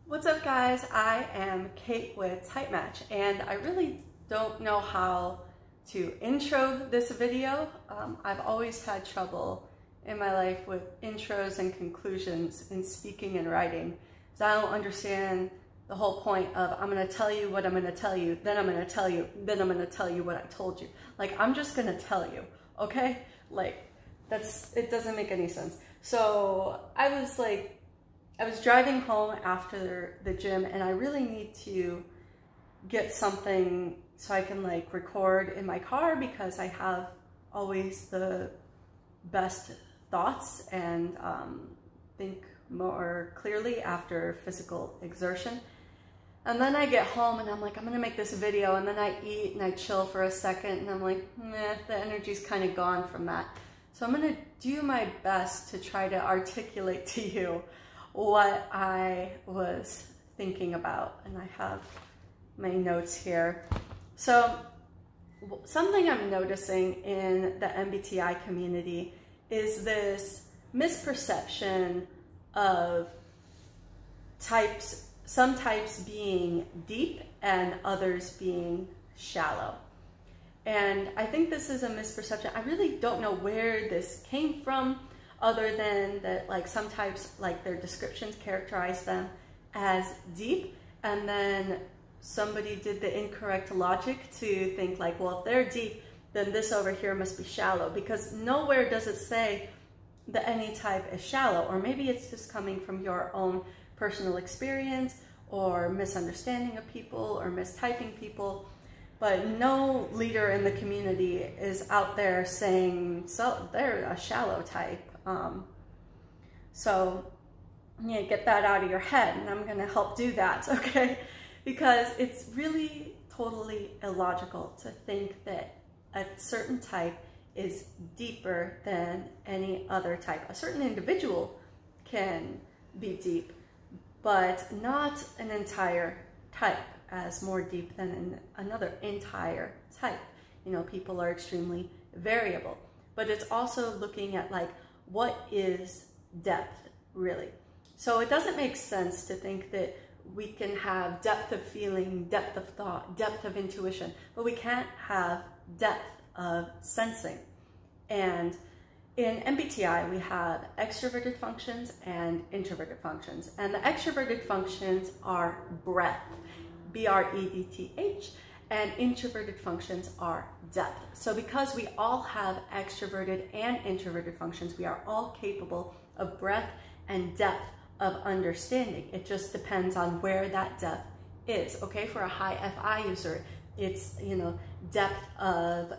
What's up, guys? I am Kate with Type Match, and I really don't know how to intro this video. I've always had trouble in my life with intros and conclusions in speaking and writing, so I don't understand the whole point of I'm going to tell you what I'm going to tell you, then I'm going to tell you, then I'm going to tell you what I told you. Like, I'm just going to tell you, okay? Like, it doesn't make any sense. So I was driving home after the gym, and I really need to get something so I can like record in my car, because I have always the best thoughts and think more clearly after physical exertion. And then I get home and I'm like, I'm gonna make this video, and then I eat and I chill for a second and I'm like, meh, the energy's kind of gone from that. So I'm gonna do my best to try to articulate to you what I was thinking about, and I have my notes here. So something I'm noticing in the MBTI community is this misperception of types, some types being deep and others being shallow. And I think this is a misperception. I really don't know where this came from, other than that, like, some types, like, their descriptions characterize them as deep, and then somebody did the incorrect logic to think like, well, if they're deep, then this over here must be shallow, because nowhere does it say that any type is shallow. Or maybe it's just coming from your own personal experience or misunderstanding of people or mistyping people. But no leader in the community is out there saying, so they're a shallow type. So you need to get that out of your head, and I'm going to help do that, okay? Because it's really totally illogical to think that a certain type is deeper than any other type. A certain individual can be deep, but not an entire type as more deep than another entire type. You know, people are extremely variable, but it's also looking at like, what is depth really? So it doesn't make sense to think that we can have depth of feeling, depth of thought, depth of intuition, but we can't have depth of sensing. And in MBTI, we have extroverted functions and introverted functions. And the extroverted functions are breadth, B-R-E-D-T-H, and introverted functions are depth. So because we all have extroverted and introverted functions, we are all capable of breadth and depth of understanding. It just depends on where that depth is. Okay, for a high FI user, it's, you know, depth of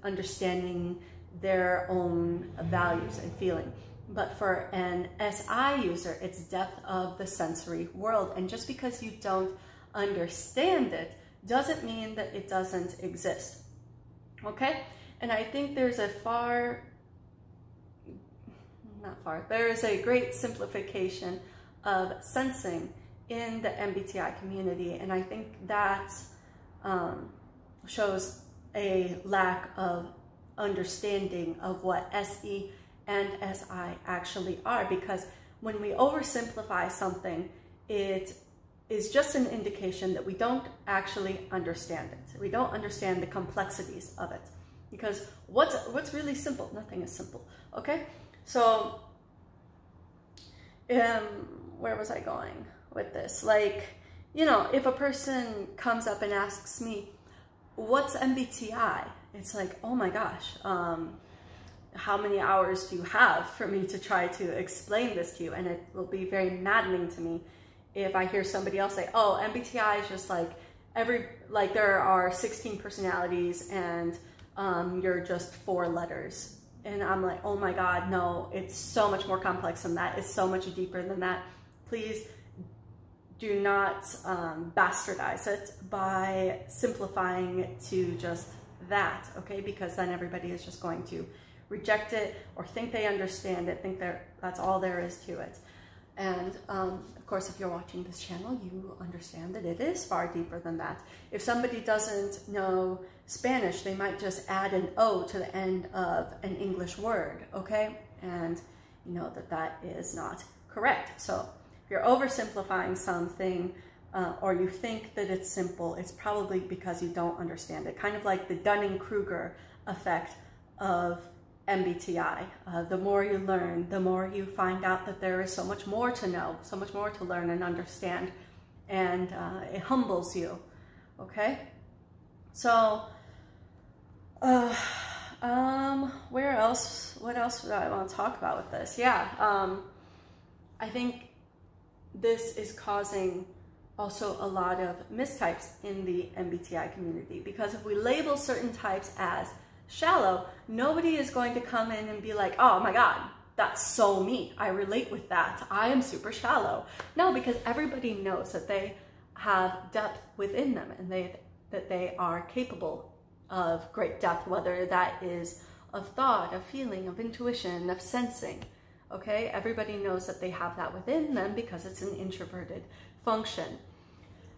understanding their own values and feeling. But for an SI user, it's depth of the sensory world. And just because you don't understand it doesn't mean that it doesn't exist. Okay? And I think there's a there is a great simplification of sensing in the MBTI community, and I think that shows a lack of understanding of what SE and SI actually are, because when we oversimplify something, it is just an indication that we don't actually understand it. We don't understand the complexities of it, because what's really simple? Nothing is simple, okay? So, where was I going with this? Like, you know, if a person comes up and asks me, what's MBTI? It's like, oh my gosh, how many hours do you have for me to try to explain this to you? And it will be very maddening to me if I hear somebody else say, oh, MBTI is just like there are 16 personalities and you're just 4 letters. And I'm like, oh my God, no, it's so much more complex than that. It's so much deeper than that. Please do not bastardize it by simplifying it to just that, okay? Because then everybody is just going to reject it or think they understand it, think that's all there is to it. And of course, if you're watching this channel, you understand that it is far deeper than that. If somebody doesn't know Spanish, they might just add an O to the end of an English word, okay? And you know that that is not correct. So if you're oversimplifying something, or you think that it's simple, it's probably because you don't understand it. Kind of like the Dunning-Kruger effect of MBTI. The more you learn, the more you find out that there is so much more to know, so much more to learn and understand, and it humbles you, okay? So, where else, what else would I want to talk about with this? Yeah, I think this is causing also a lot of mistypes in the MBTI community, because if we label certain types as shallow, nobody is going to come in and be like, oh my God, that's so me. I relate with that. I am super shallow. No, because everybody knows that they have depth within them, and that they are capable of great depth, whether that is of thought, of feeling, of intuition, of sensing. Okay, everybody knows that they have that within them because it's an introverted function.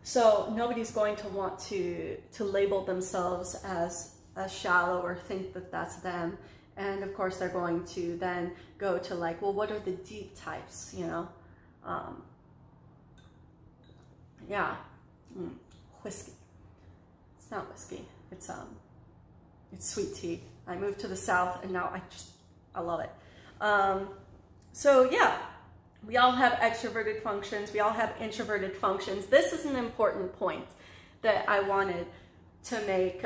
So nobody's going to want to label themselves as shallow or think that that's them. And of course they're going to then go to like, well, what are the deep types, you know? Yeah, whiskey. It's not whiskey, it's sweet tea. I moved to the South and now I love it. So yeah, we all have extroverted functions, we all have introverted functions. This is an important point that I wanted to make.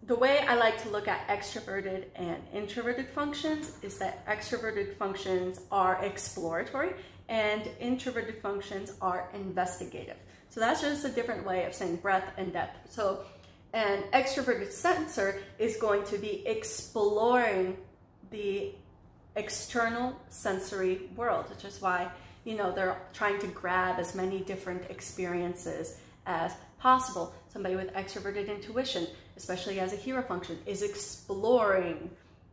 The way I like to look at extroverted and introverted functions is that extroverted functions are exploratory and introverted functions are investigative. So that's just a different way of saying breadth and depth. So an extroverted sensor is going to be exploring the external sensory world, which is why, you know, they're trying to grab as many different experiences as possible. Somebody with extroverted intuition, especially as a hero function, is exploring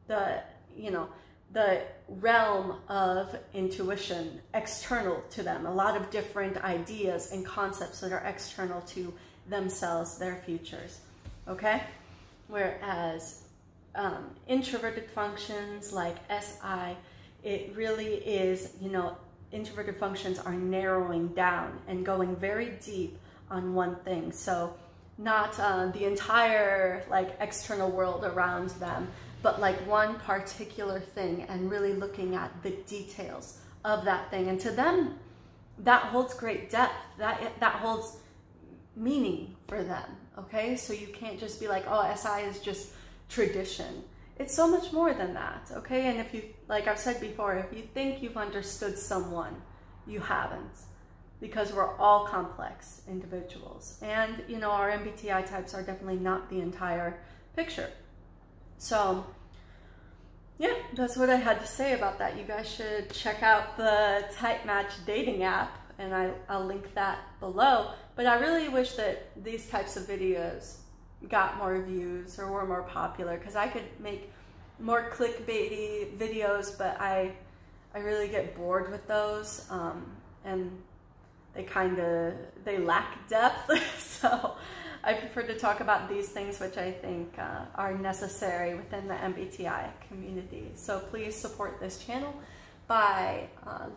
the, you know, the realm of intuition external to them, a lot of different ideas and concepts that are external to themselves, their futures, okay? Whereas introverted functions like SI, it really is, you know, introverted functions are narrowing down and going very deep on one thing. So not the entire like external world around them, but like one particular thing, and really looking at the details of that thing. And to them, that holds great depth, that holds meaning for them, okay? So you can't just be like, oh, SI is just tradition. It's so much more than that, okay? And if you, like I've said before, if you think you've understood someone, you haven't, because we're all complex individuals. And, you know, our MBTI types are definitely not the entire picture. So, yeah, that's what I had to say about that. You guys should check out the Type Match dating app, and I'll link that below. But I really wish that these types of videos got more views or were more popular, because I could make more clickbaity videos, but I really get bored with those, and they lack depth. So I prefer to talk about these things which I think are necessary within the MBTI community. So please support this channel by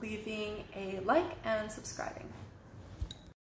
leaving a like and subscribing.